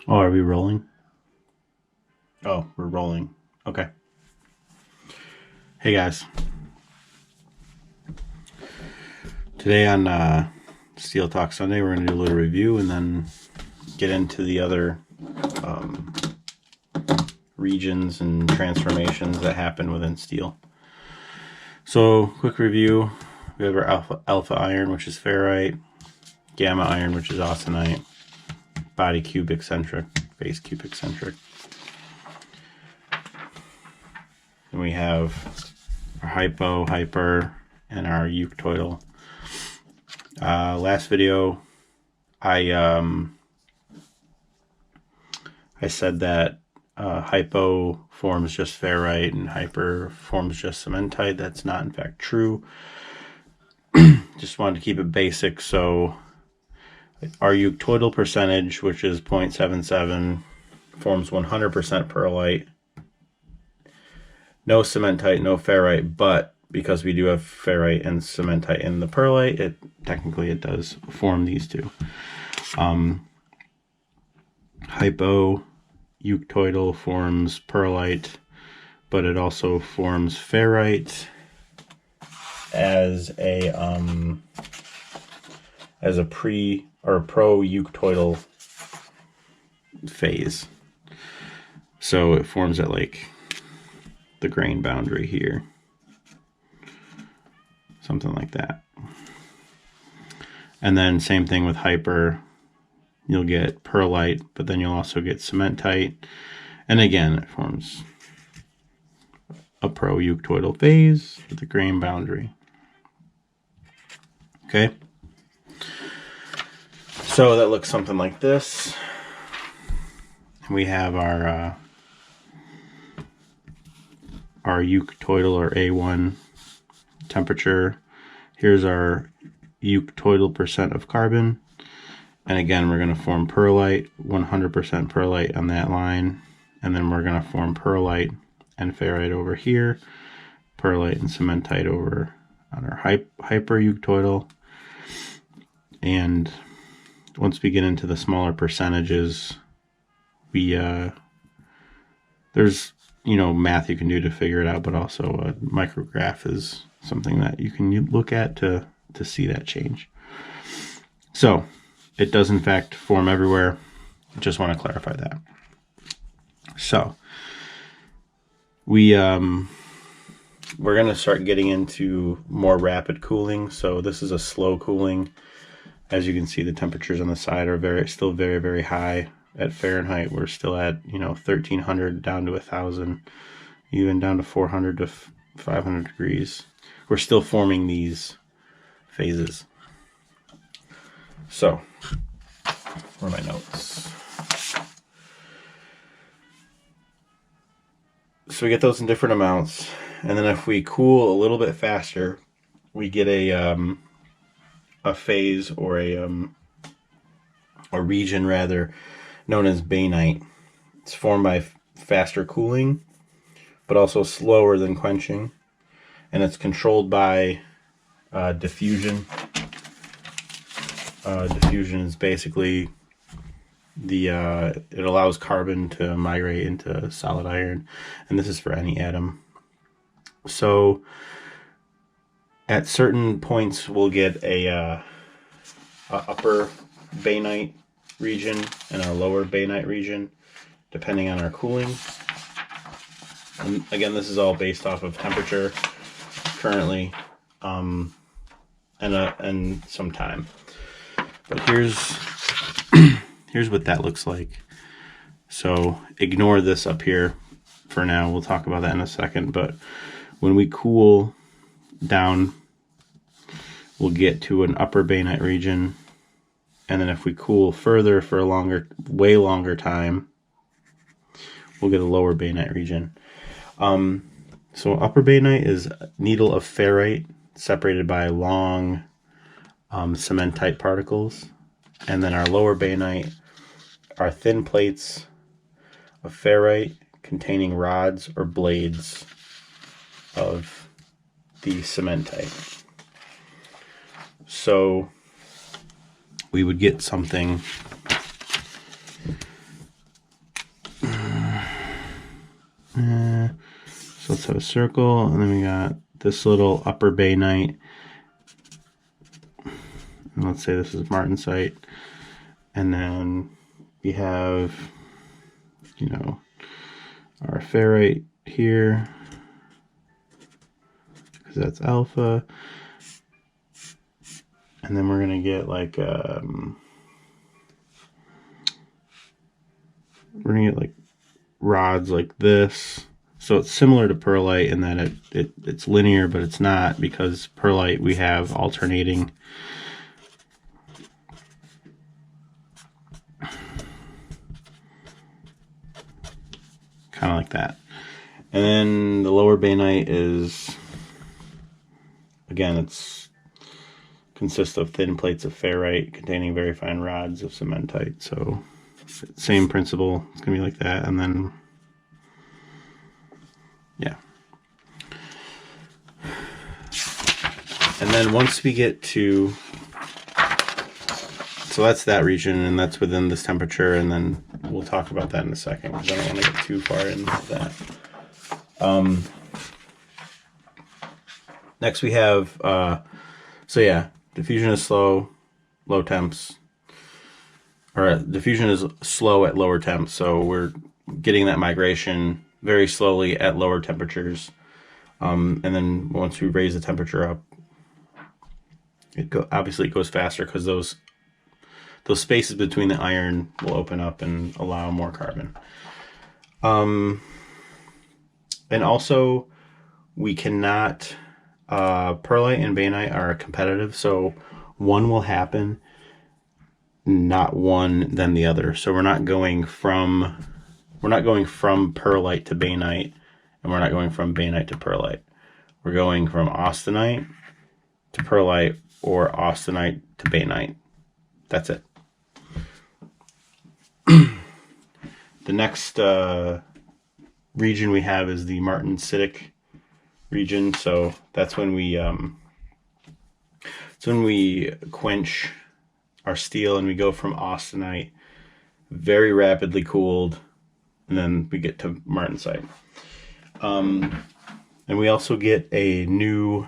Oh, are we rolling? Oh, we're rolling. Okay. Hey guys. Today on Steel Talk Sunday, we're going to do a little review and then get into the other regions and transformations that happen within steel. So, quick review. We have our alpha iron, which is ferrite, gamma iron, which is austenite, body cube eccentric, base cube eccentric. And we have our hypo, hyper, and our euctoidal. Last video, I said that hypo forms just ferrite and hyper forms just cementite. That's not in fact true. Just wanted to keep it basic. So our euctoidal percentage, which is 0.77, forms 100% perlite. No cementite, no ferrite, but because we do have ferrite and cementite in the perlite, it does form these two. Hypo euctoidal forms perlite, but it also forms ferrite as a pre or pro euctoidal phase. So it forms at like the grain boundary here, something like that. And then same thing with hyper, you'll get perlite, but then you'll also get cementite, and again it forms a pro euctoidal phase with the grain boundary. Okay, so that looks something like this. We have our euctoidal or A1 temperature. Here's our euctoidal percent of carbon, and again we're going to form perlite, 100% perlite on that line, and then we're going to form perlite and ferrite over here, perlite and cementite over on our hyper euctoidal. And once we get into the smaller percentages, we there's math you can do to figure it out, but also a micrograph is something that you can look at to see that change. So it does in fact form everywhere. Just want to clarify that. So we're going to start getting into more rapid cooling. So this is a slow cooling. As you can see, the temperatures on the side are still very, very high. At Fahrenheit, we're still at 1300 down to 1000, even down to 400 to 500 degrees. We're still forming these phases. So, where are my notes? So we get those in different amounts, and then if we cool a little bit faster, we get a phase or a region rather, known as bainite. It's formed by faster cooling, but also slower than quenching, and it's controlled by diffusion. Diffusion is basically it allows carbon to migrate into solid iron, and this is for any atom. So at certain points we'll get a upper bainite region and a lower bainite region depending on our cooling. And again, this is all based off of temperature currently and some time. But here's what that looks like. So ignore this up here for now. We'll talk about that in a second. But when we cool down, we'll get to an upper bainite region. And then if we cool further for a way longer time, we'll get a lower bainite region. So upper bainite is a needle of ferrite separated by long cementite particles. And then our lower bainite are thin plates of ferrite containing rods or blades of the cementite. So we would get something So let's have a circle, and then we got this little upper bainite. And let's say this is Martensite. And then we have, you know, our ferrite here, because that's alpha. And then we're going to get like, we're going to get like rods like this. So it's similar to perlite in that it's linear, but it's not, because perlite we have alternating. Kind of like that. And then the lower bainite is, again, it's consists of thin plates of ferrite containing very fine rods of cementite. So same principle, it's gonna be like that. And then, yeah. And then once we get to, so that's that region, and that's within this temperature, and then we'll talk about that in a second, because I don't want to get too far into that. Next we have, so yeah, diffusion is slow, low temps, or diffusion is slow at lower temps, so we're getting that migration very slowly at lower temperatures. And then once we raise the temperature up, obviously it goes faster, because those spaces between the iron will open up and allow more carbon. And also, we cannot, perlite and bainite are competitive, so one will happen, not one then the other. So we're not going from perlite to bainite, and we're not going from bainite to perlite. We're going from austenite to perlite, or austenite to bainite. That's it. The next region we have is the Martensitic region. So that's when we quench our steel, and we go from austenite, very rapidly cooled, and then we get to Martensite. And we also get a new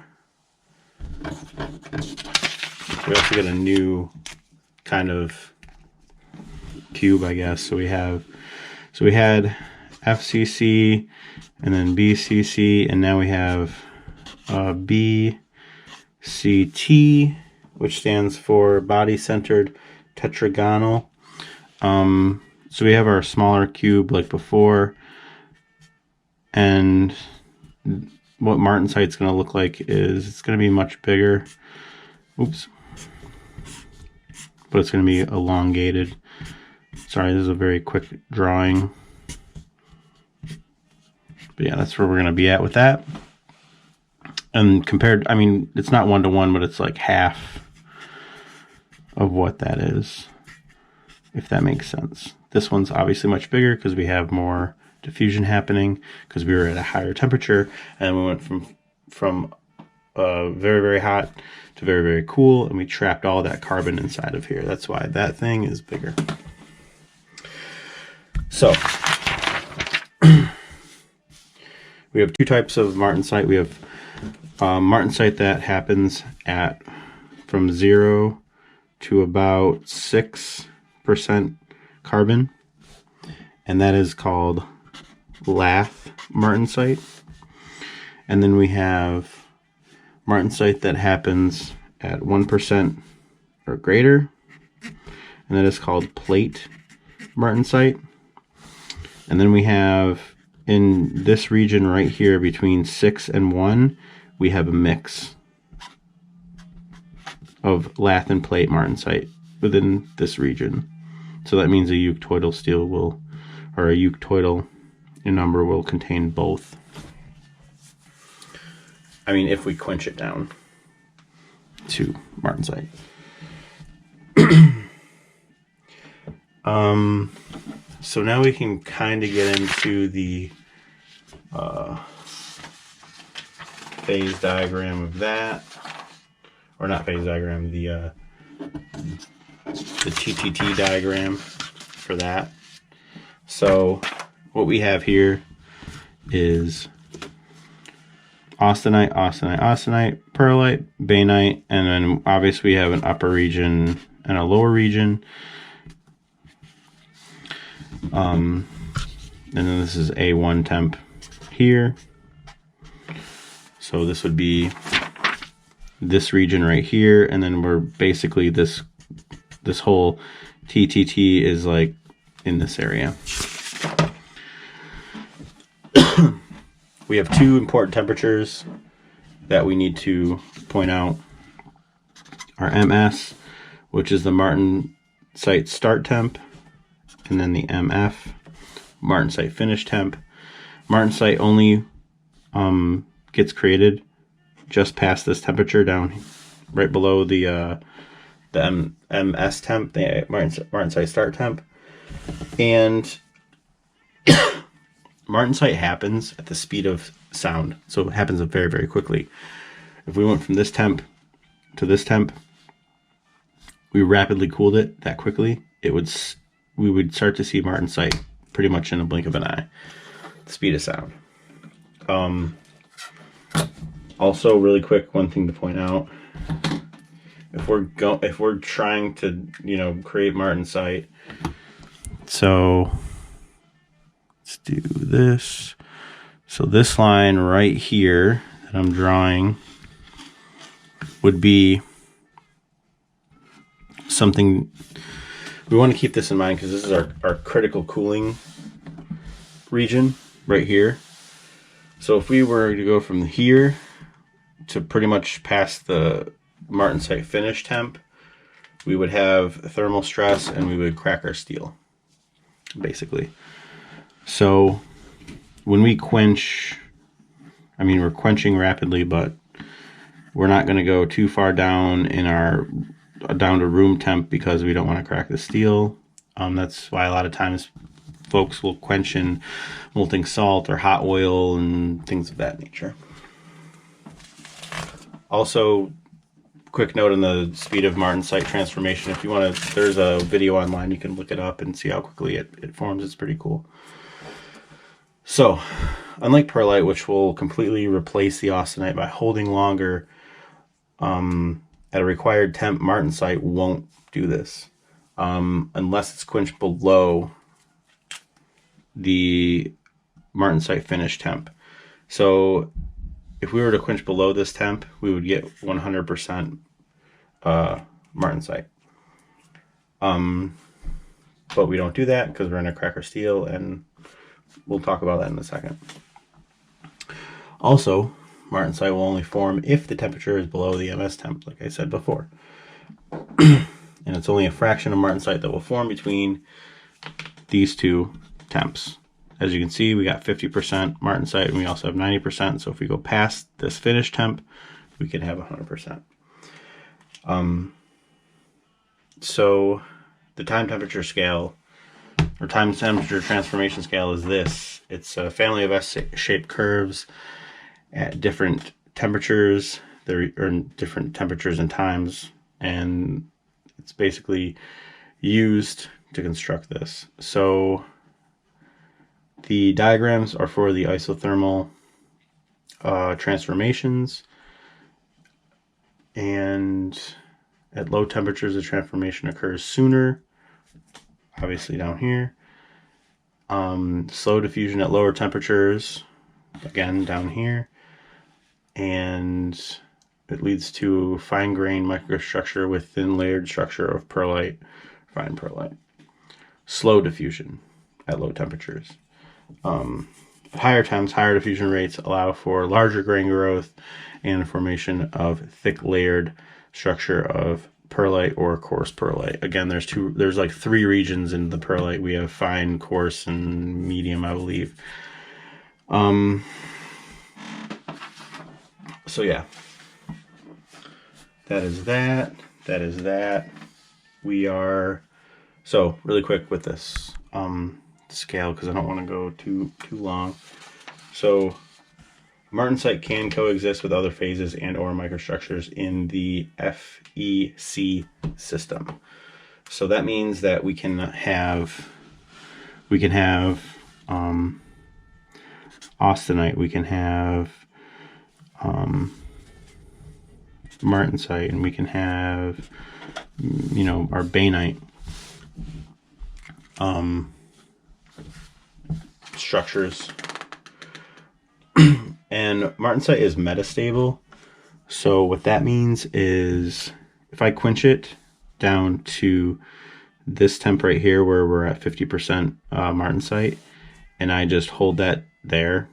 kind of cube, I guess. So we had FCC, and then BCC, and now we have BCT, which stands for body-centered tetragonal. So we have our smaller cube like before, and what Martensite's going to look like is it's going to be much bigger. Oops. But it's going to be elongated. Sorry, this is a very quick drawing. But yeah, that's where we're going to be at with that. And compared, I mean, it's not 1-to-1, but it's like half of what that is, if that makes sense. This one's obviously much bigger because we have more diffusion happening, because we were at a higher temperature, and we went from very, very hot to very, very cool, and we trapped all that carbon inside of here. That's why that thing is bigger. So we have two types of Martensite. We have Martensite that happens at from 0 to about 6% carbon, and that is called Lath Martensite. And then we have Martensite that happens at 1% or greater, and that is called plate Martensite. And then we have, in this region right here between 6 and 1, we have a mix of lath and plate Martensite within this region. So that means a euctoidal steel will, or a euctoidal number will contain both. I mean, if we quench it down to Martensite. So now we can kind of get into the phase diagram of that, or not phase diagram, the TTT diagram for that. So what we have here is austenite, austenite, austenite, perlite, bainite, and then obviously we have an upper region and a lower region. And then this is A1 temp here. So this would be this region right here, and then we're basically this whole TTT is like in this area. We have two important temperatures that we need to point out. Our MS, which is the Martensite start temp, and then the MF, Martensite finish temp. Martensite only gets created just past this temperature down right below the MS temp, the Martensite start temp. And Martensite happens at the speed of sound, so it happens very, very quickly. If we went from this temp to this temp, we rapidly cooled it that quickly, we would start to see Martensite pretty much in a blink of an eye. The speed of sound. Also, really quick, one thing to point out: if we're trying to create Martensite, so let's do this. So this line right here that I'm drawing would be something. We want to keep this in mind because this is our critical cooling region right here. So if we were to go from here to pretty much past the Martensite finish temp, we would have thermal stress and we would crack our steel, basically. So when we quench, I mean, we're quenching rapidly, but we're not going to go too far down down to room temp because we don't want to crack the steel. That's why a lot of times folks will quench in molten salt or hot oil and things of that nature. Also, quick note on the speed of Martensite transformation. If you want to, there's a video online, you can look it up and see how quickly it forms. It's pretty cool. So, unlike perlite, which will completely replace the austenite by holding longer at a required temp, Martensite won't do this unless it's quenched below the Martensite finish temp. So if we were to quench below this temp, we would get 100% Martensite. But we don't do that because we're in a cracker steel, and we'll talk about that in a second. Also, Martensite will only form if the temperature is below the MS temp, like I said before. And it's only a fraction of Martensite that will form between these two temps. As you can see, we got 50% Martensite, and we also have 90%. So if we go past this finish temp, we could have 100%. So the time temperature scale, or time temperature transformation scale, is this. It's a family of S-shaped curves at different temperatures. They're in different temperatures and times, and it's basically used to construct this. So the diagrams are for the isothermal transformations, and at low temperatures the transformation occurs sooner, obviously down here. Slow diffusion at lower temperatures, again down here, and it leads to fine-grained microstructure with thin layered structure of perlite, fine perlite. Slow diffusion at low temperatures. At higher temps, higher diffusion rates allow for larger grain growth and formation of thick layered structure of perlite or coarse perlite. Again, there's like three regions in the perlite. We have fine, coarse, and medium, I believe. So yeah, that is that. That is that. So really quick with this scale, because I don't want to go too long. So Martensite can coexist with other phases and or microstructures in the FEC system. So that means that we can have austenite, we can have martensite, and we can have, you know, our bainite structures. And martensite is metastable. So what that means is if I quench it down to this temp right here where we're at 50% martensite, and I just hold that there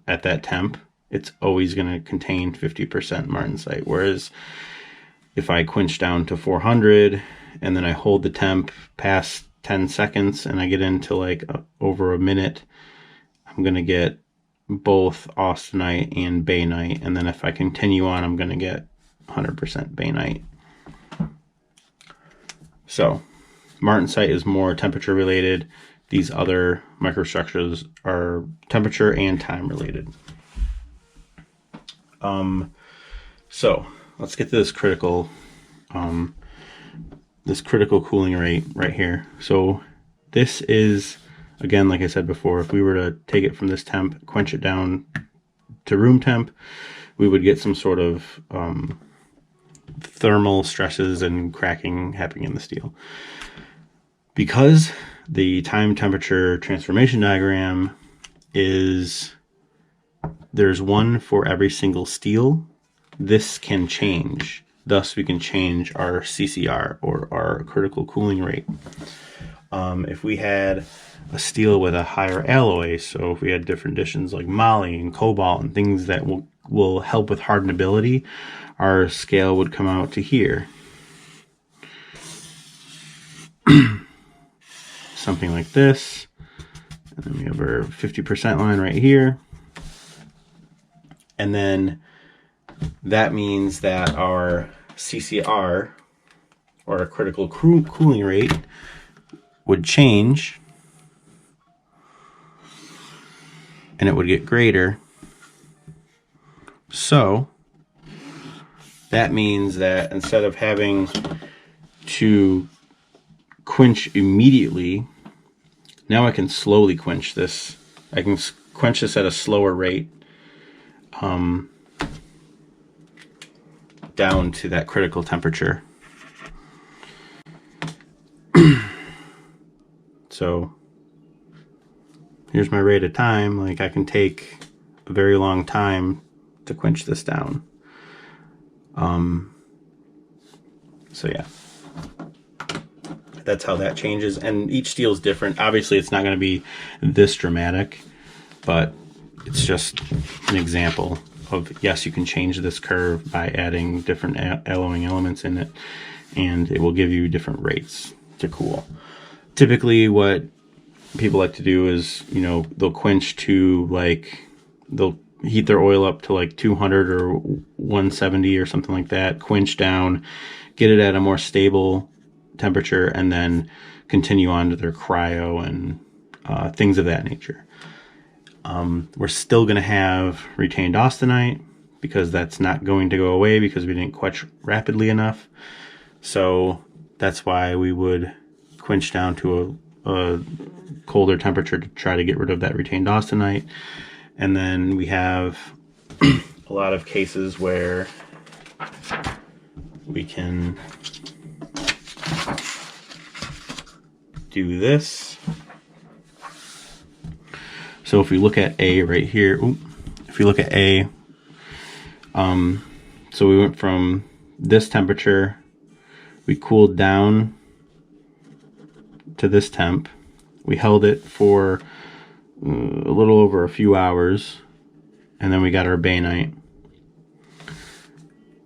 at that temp, it's always going to contain 50% martensite. Whereas if I quench down to 400 and then I hold the temp past 10 seconds and I get into like over a minute, I'm going to get both austenite and bainite. And then if I continue on, I'm going to get 100% bainite. So martensite is more temperature related. These other microstructures are temperature and time related. So let's get to this critical cooling rate right here. So this is, again, like I said before, if we were to take it from this temp, quench it down to room temp, we would get some sort of thermal stresses and cracking happening in the steel. Because the time temperature transformation diagram is, there's one for every single steel, this can change. Thus, we can change our CCR, or our critical cooling rate. If we had a steel with a higher alloy, so if we had different additions like moly and cobalt and things that will help with hardenability, our scale would come out to here. Something like this. And then we have our 50% line right here. And then that means that our CCR, or our critical cooling rate, would change, and it would get greater. So that means that instead of having to quench immediately, now I can slowly quench this. I can quench this at a slower rate, down to that critical temperature. So here's my rate of time. Like, I can take a very long time to quench this down. So yeah, that's how that changes. And each steel is different. Obviously it's not going to be this dramatic, but it's just an example of, yes, you can change this curve by adding different alloying elements in it, and it will give you different rates to cool. Typically what people like to do is, you know, they'll quench to, like, they'll heat their oil up to like 200 or 170 or something like that, quench down, get it at a more stable temperature, and then continue on to their cryo and things of that nature. We're still going to have retained austenite, because that's not going to go away because we didn't quench rapidly enough. So that's why we would quench down to a colder temperature to try to get rid of that retained austenite. And then we have a lot of cases where we can do this. So if we look at A right here, if we look at A, so we went from this temperature, we cooled down to this temp, we held it for a little over a few hours, and then we got our bainite,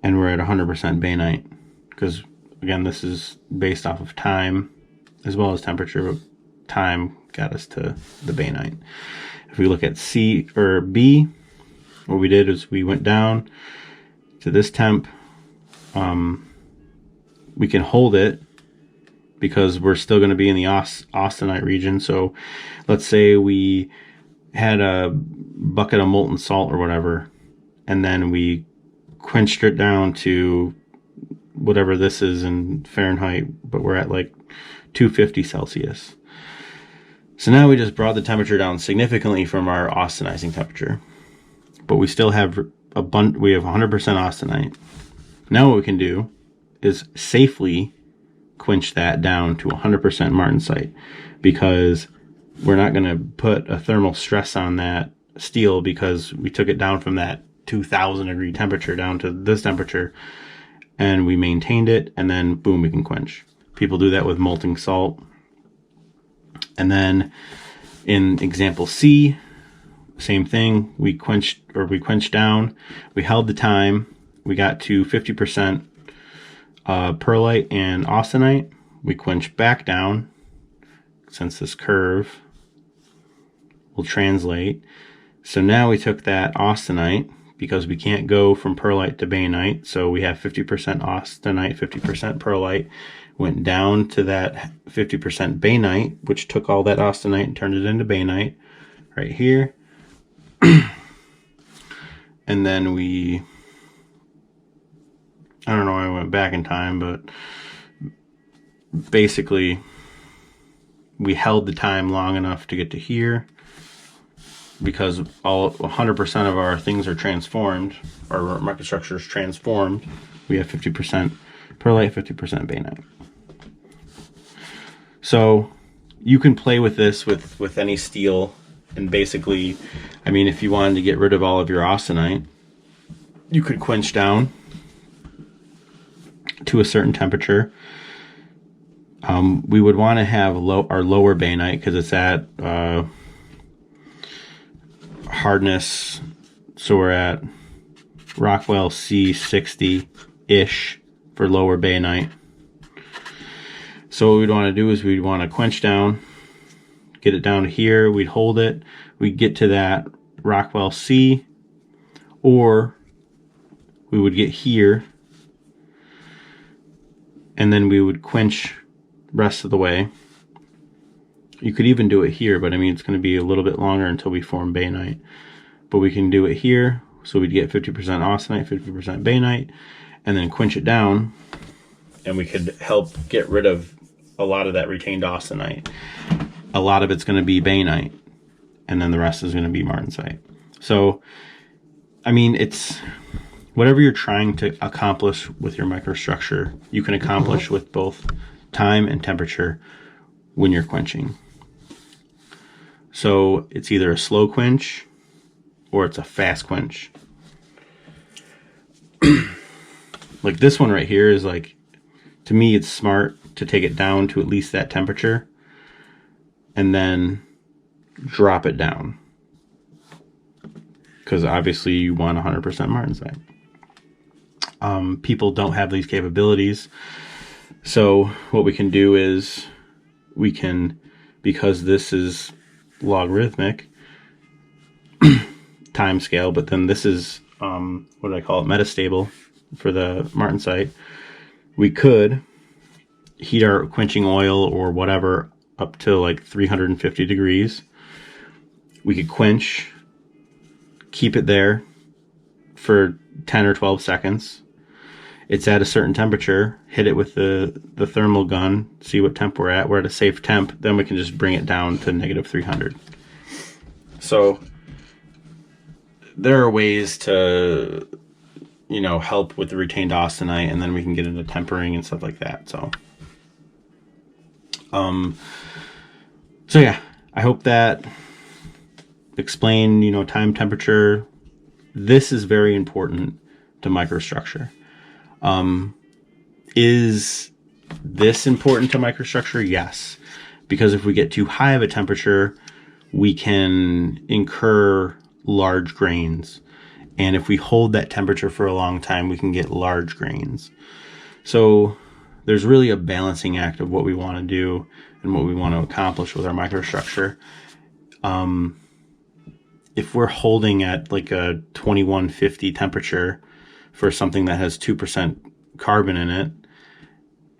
and we're at 100% bainite, because again, this is based off of time as well as temperature, but time got us to the bainite. If we look at C or B, what we did is we went down to this temp. We can hold it because we're still going to be in the austenite region. So let's say we had a bucket of molten salt or whatever, and then we quenched it down to whatever this is in Fahrenheit, but we're at like 250 Celsius. So now we just brought the temperature down significantly from our austenizing temperature, but we still have we have 100% austenite. Now what we can do is safely quench that down to 100% martensite, because we're not going to put a thermal stress on that steel because we took it down from that 2000 degree temperature down to this temperature and we maintained it, and then boom, we can quench. People do that with molten salt. And then in example C, same thing, we quenched down, we held the time, we got to 50% perlite and austenite, we quenched back down, since this curve will translate. So now we took that austenite, because we can't go from perlite to bainite, so we have 50% austenite, 50% perlite, went down to that 50% bainite, which took all that austenite and turned it into bainite right here. And then I don't know why I went back in time, but basically we held the time long enough to get to here, because 100% of our things are transformed, our microstructure is transformed. We have 50% perlite, 50% bainite. So you can play with this with any steel, and basically, I mean, if you wanted to get rid of all of your austenite, you could quench down to a certain temperature. We would want to have our lower bainite, because it's at hardness, so we're at Rockwell C60-ish for lower bainite. So what we'd want to do is we'd want to quench down, get it down to here, we'd hold it, we'd get to that Rockwell C, or we would get here, and then we would quench rest of the way. You could even do it here, but I mean, it's going to be a little bit longer until we form bainite. But we can do it here, so we'd get 50% austenite, 50% bainite, and then quench it down, and we could help get rid of a lot of that retained austenite. A lot of it's going to be bainite, and then the rest is going to be martensite. So, I mean, it's whatever you're trying to accomplish with your microstructure, you can accomplish with both time and temperature when you're quenching. So it's either a slow quench or it's a fast quench. Like this one right here is like, to me, it's smart to take it down to at least that temperature and then drop it down, because obviously you want 100% martensite. People don't have these capabilities, so what we can do is we can, because this is logarithmic time scale, but then this is what do I call it, metastable for the martensite, we could heat our quenching oil or whatever up to like 350 degrees. We could quench, keep it there for 10 or 12 seconds. It's at a certain temperature, hit it with the thermal gun, see what temp we're at. We're at a safe temp, then we can just bring it down to negative 300. So there are ways to, you know, help with the retained austenite, and then we can get into tempering and stuff like that. So yeah, I hope that explained, you know, time, temperature. This is very important to microstructure. Is this important to microstructure? Yes, because if we get too high of a temperature, we can incur large grains. And if we hold that temperature for a long time, we can get large grains. So there's really a balancing act of what we want to do and what we want to accomplish with our microstructure. If we're holding at like a 2150 temperature for something that has 2% carbon in it,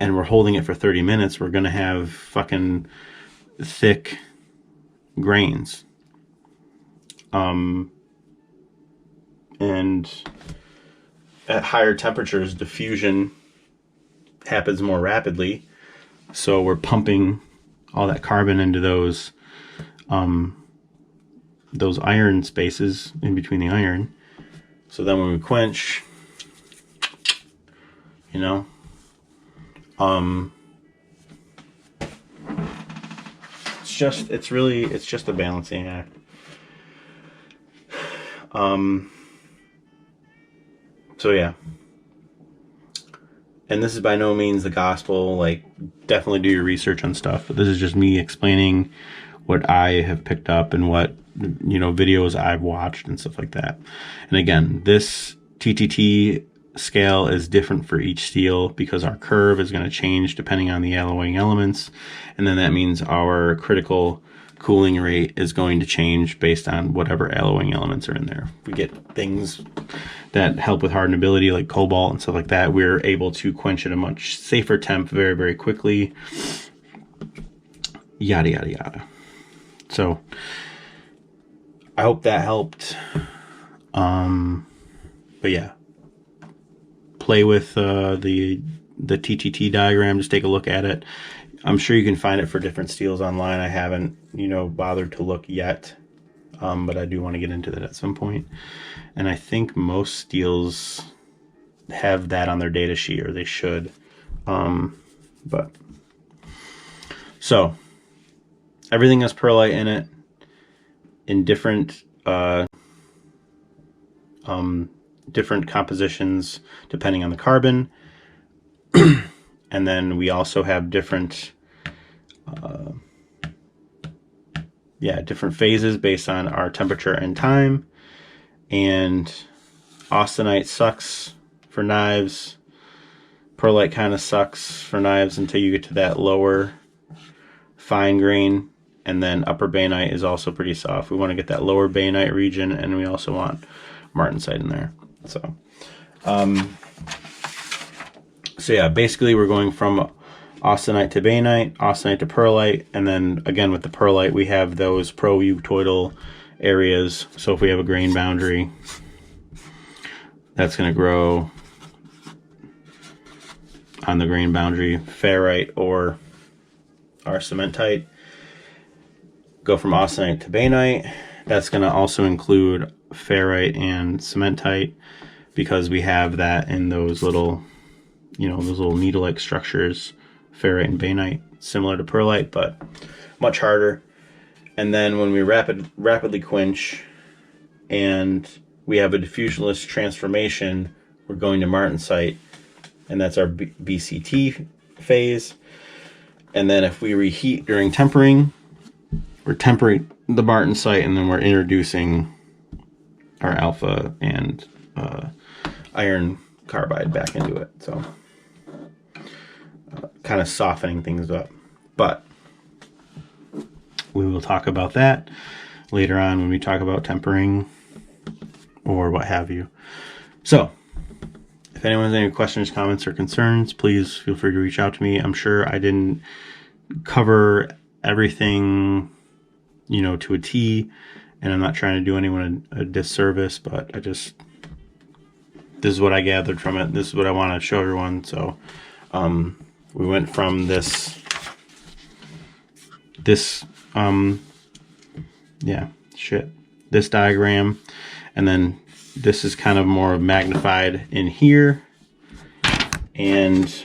and we're holding it for 30 minutes, we're going to have fucking thick grains. And at higher temperatures, diffusion happens more rapidly. So we're pumping all that carbon into those those iron spaces in between the iron. So then when we quench, you know, it's just a balancing act. So yeah. And this is by no means the gospel. Like, definitely do your research on stuff. But this is just me explaining what I have picked up and what, you know, videos I've watched and stuff like that. And again, this TTT scale is different for each steel because our curve is going to change depending on the alloying elements. And then that means our critical cooling rate is going to change based on whatever alloying elements are in there. If we get things that help with hardenability like cobalt and stuff like that, we're able to quench at a much safer temp very, very quickly. Yada, yada, yada. So I hope that helped. But yeah, play with the TTT diagram. Just take a look at it. I'm sure you can find it for different steels online. I haven't, you know, bothered to look yet, but I do want to get into that at some point. And I think most steels have that on their data sheet, or they should. But so everything has perlite in it in different different compositions depending on the carbon. And then we also have different different phases based on our temperature and time. And austenite sucks for knives. Perlite kind of sucks for knives until you get to that lower fine grain. And then upper bainite is also pretty soft. We want to get that lower bainite region, and we also want martensite in there. So yeah, basically we're going from austenite to bainite, austenite to perlite, and then again with the perlite we have those pro-eutioidal areas. So if we have a grain boundary, that's going to grow on the grain boundary. Ferrite or our cementite go from austenite to bainite. That's going to also include ferrite and cementite because we have that in those little, you know, those little needle-like structures, ferrite and bainite, similar to perlite, but much harder. And then when we rapidly quench and we have a diffusionless transformation, we're going to martensite, and that's our BCT phase. And then if we reheat during tempering, we're tempering the martensite, and then we're introducing our alpha and iron carbide back into it. So kind of softening things up. But we will talk about that later on when we talk about tempering or what have you. So if anyone has any questions, comments, or concerns, please feel free to reach out to me. I'm sure I didn't cover everything, you know, to a T, and I'm not trying to do anyone a disservice, but this is what I gathered from it. This is what I want to show everyone. So we went from this diagram, and then this is kind of more magnified in here, and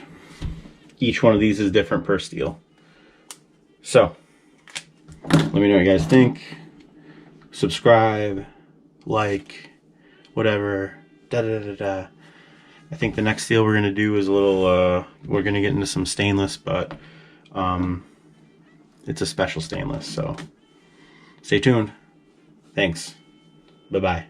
each one of these is different per steel. So let me know what you guys think. Subscribe, like, whatever. I think the next steel we're gonna do is a little we're gonna get into some stainless, but it's a special stainless, so stay tuned. Thanks. Bye-bye.